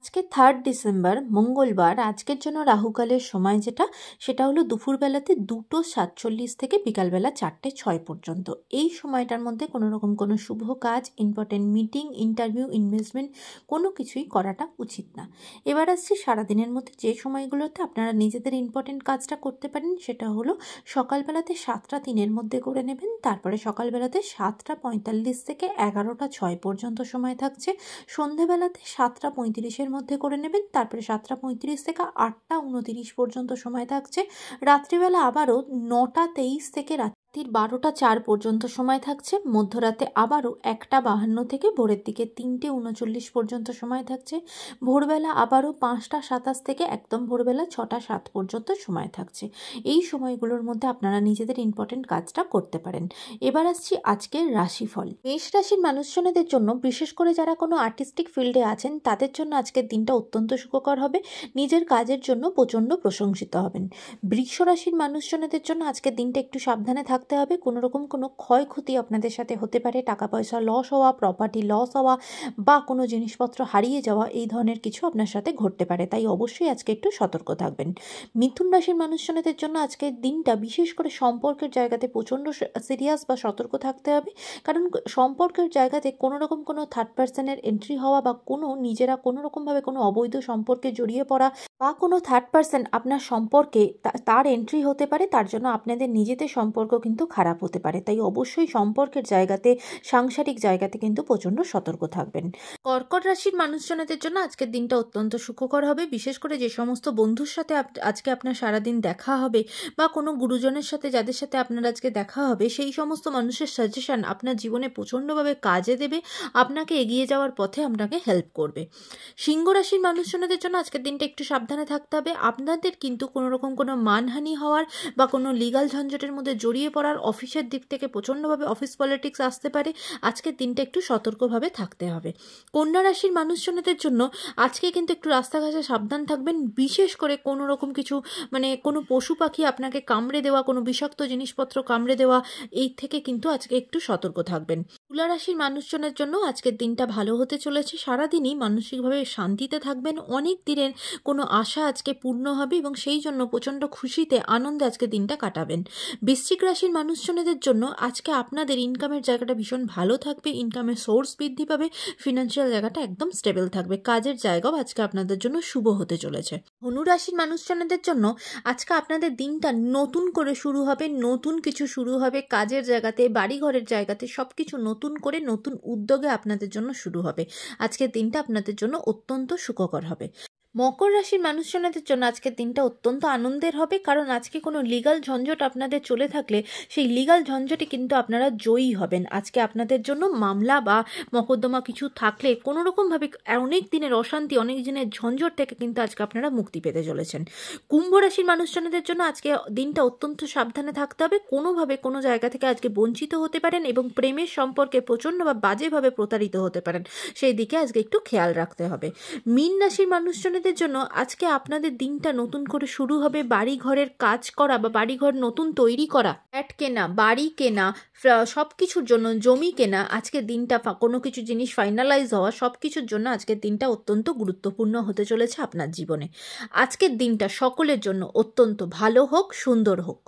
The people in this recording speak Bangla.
আজকে 3 ডিসেম্বর মঙ্গলবার। আজকের জন্য রাহুকালের সময় সেটা হলো দুপুরবেলাতে 2:47 থেকে বিকালবেলা 4:06 পর্যন্ত। এই সময়টার মধ্যে কোনো রকম কোনো শুভ কাজ, ইম্পর্টেন্ট মিটিং, ইন্টারভিউ, ইনভেস্টমেন্ট কোনো কিছুই করাটা উচিত না। এবার আসছি সারাদিনের মধ্যে যে সময়গুলোতে আপনারা নিজেদের ইম্পর্টেন্ট কাজটা করতে পারেন, সেটা হলো সকালবেলাতে 7:03 মধ্যে করে নেবেন। তারপরে সকালবেলাতে 7:45 থেকে 11:06 পর্যন্ত সময় থাকছে। সন্ধেবেলাতে 7:35 মধ্যে করে নেবেন। তারপরে 7:35 থেকে 8:29 পর্যন্ত সময় থাকছে। রাত্রিবেলা আবারও 9:23 থেকে রাত্রির 12:04 পর্যন্ত সময় থাকছে। মধ্যরাতে আবারও 1:52 থেকে ভোরের দিকে 3:39 পর্যন্ত সময় থাকছে। ভোরবেলা আবারও 5:27 থেকে একদম ভোরবেলা 6:07 পর্যন্ত সময় থাকছে। এই সময়গুলোর মধ্যে আপনারা নিজেদের ইম্পর্টেন্ট কাজটা করতে পারেন। এবার আসছি আজকের রাশিফল। মেষ রাশির মানুষজনদের জন্য, বিশেষ করে যারা কোনো আর্টিস্টিক ফিল্ডে আছেন, তাদের জন্য আজকের দিনটা অত্যন্ত সুখকর হবে। নিজের কাজের জন্য প্রচণ্ড প্রশংসিত হবেন। বৃষ রাশির মানুষজনদের জন্য আজকের দিনটা একটু সাবধানে থাকতে হবে। কোনো রকম কোনো ক্ষয়ক্ষতি আপনাদের সাথে হতে পারে। টাকা পয়সা লস হওয়া, প্রপার্টি লস হওয়া বা কোনো জিনিসপত্র হারিয়ে যাওয়া, এই ধরনের কিছু আপনার সাথে ঘটতে পারে। তাই অবশ্যই আজকে একটু সতর্ক থাকবেন। মিথুন রাশির মানুষজনদের জন্য আজকের দিনটা বিশেষ করে সম্পর্কের জায়গাতে প্রচণ্ড সিরিয়াস বা সতর্ক থাকতে হবে। কারণ সম্পর্কের জায়গাতে কোনো রকম কোনো থার্ড পার্সনের এন্ট্রি হওয়া বা নিজেরা কোনো রকমভাবে কোনো অবৈধ সম্পর্কে জড়িয়ে পড়া বা কোনো থার্ড পার্সন আপনার সম্পর্কে তার এন্ট্রি হতে পারে। তার জন্য আপনাদের নিজেদের সম্পর্ক কিন্তু খারাপ হতে পারে। তাই অবশ্যই সম্পর্কের জায়গাতে, সাংসারিক জায়গাতে কিন্তু প্রচণ্ড সতর্ক থাকবেন। কর্কট রাশির মানুষজনদের জন্য আজকের দিনটা অত্যন্ত সুখকর হবে। বিশেষ করে যে সমস্ত বন্ধুর সাথে আজকে আপনার সারাদিন দেখা হবে বা কোনো গুরুজনের সাথে যাদের সাথে আপনার আজকে দেখা হবে, সেই সমস্ত মানুষের সাজেশন আপনার জীবনে প্রচণ্ডভাবে কাজে দেবে, আপনাকে এগিয়ে যাওয়ার পথে আপনাকে হেল্প করবে। সিংহ রাশির মানুষজনদের জন্য আজকের দিনটা একটু সাবধানে থাকতে হবে। আপনাদের কিন্তু কোনো রকম কোনো মানহানি হওয়ার বা কোনো লিগাল ঝঞ্ঝটের মধ্যে জড়িয়ে পড়ার, অফিসের দিক থেকে প্রচণ্ডভাবে অফিস পলিটিক্স আসতে পারে। আজকের দিনটা একটু সতর্কভাবে থাকতে হবে। কন্যা রাশির মানুষজনদের জন্য আজকে কিন্তু একটু রাস্তাঘাটে সাবধান থাকবেন। বিশেষ করে কোনো রকম কিছু কোনো পশু পাখি আপনাকে কামড়ে দেওয়া, কোনো বিষাক্ত জিনিসপত্র কামড়ে দেওয়া, এই থেকে কিন্তু আজকে একটু সতর্ক থাকবেন। তুলা রাশির মানুষজনের জন্য আজকের দিনটা ভালো হতে চলেছে। সারাদিনই মানসিকভাবে শান্তিতে থাকবেন। অনেক দিনের কোনো আশা আজকে পূর্ণ হবে এবং সেই জন্য প্রচণ্ড খুশিতে, আনন্দে আজকে দিনটা কাটাবেন। বৃশ্চিক রাশির মানুষজনদের জন্য আজকে আপনাদের ইনকামের জায়গাটা ভীষণ ভালো থাকবে। ইনকামের সোর্স বৃদ্ধি পাবে। ফিনান্সিয়াল জায়গাটা একদম স্টেবল থাকবে। কাজের জায়গাও আজকে আপনাদের জন্য শুভ হতে চলেছে। ধনু রাশির মানুষজনদের জন্য আজকে আপনাদের দিনটা নতুন করে শুরু হবে। নতুন কিছু শুরু হবে। কাজের জায়গাতে, বাড়িঘরের জায়গাতে সব কিছু নতুন করে, নতুন উদ্যোগে আপনাদের জন্য শুরু হবে। আজকের দিনটা আপনাদের জন্য অত্যন্ত সুখকর হবে। মকর রাশির মানুষজনদের জন্য আজকের দিনটা অত্যন্ত আনন্দের হবে। কারণ আজকে কোনো লিগাল ঝঞ্ঝট আপনাদের চলে থাকলে সেই লিগাল ঝঞ্ঝটে কিন্তু আপনারা জয়ী হবেন। আজকে আপনাদের জন্য মামলা বা মকদ্দমা কিছু থাকলে কোনো রকমভাবে অনেক দিনের অশান্তি, অনেক দিনের ঝঞ্ঝট থেকে কিন্তু আজকে আপনারা মুক্তি পেতে চলেছেন। কুম্ভ রাশির মানুষজনদের জন্য আজকে দিনটা অত্যন্ত সাবধানে থাকতে হবে। কোনোভাবে কোনো জায়গা থেকে আজকে বঞ্চিত হতে পারেন এবং প্রেমের সম্পর্কে প্রচণ্ড বা বাজেভাবে প্রতারিত হতে পারেন। সেই দিকে আজকে একটু খেয়াল রাখতে হবে। মীন রাশির মানুষজনদের জন্য আজকে আপনাদের দিনটা নতুন করে শুরু হবে। বাড়ি ঘরের কাজ করা বা বাড়িঘর নতুন তৈরি করা, ফ্ল্যাট কেনা, বাড়ি কেনা, সব কিছুর জন্য জমি কেনা, আজকের দিনটা কোনো কিছু জিনিস ফাইনালাইজ হওয়া, সব কিছুর জন্য আজকের দিনটা অত্যন্ত গুরুত্বপূর্ণ হতে চলেছে আপনার জীবনে। আজকের দিনটা সকলের জন্য অত্যন্ত ভালো হোক, সুন্দর হোক।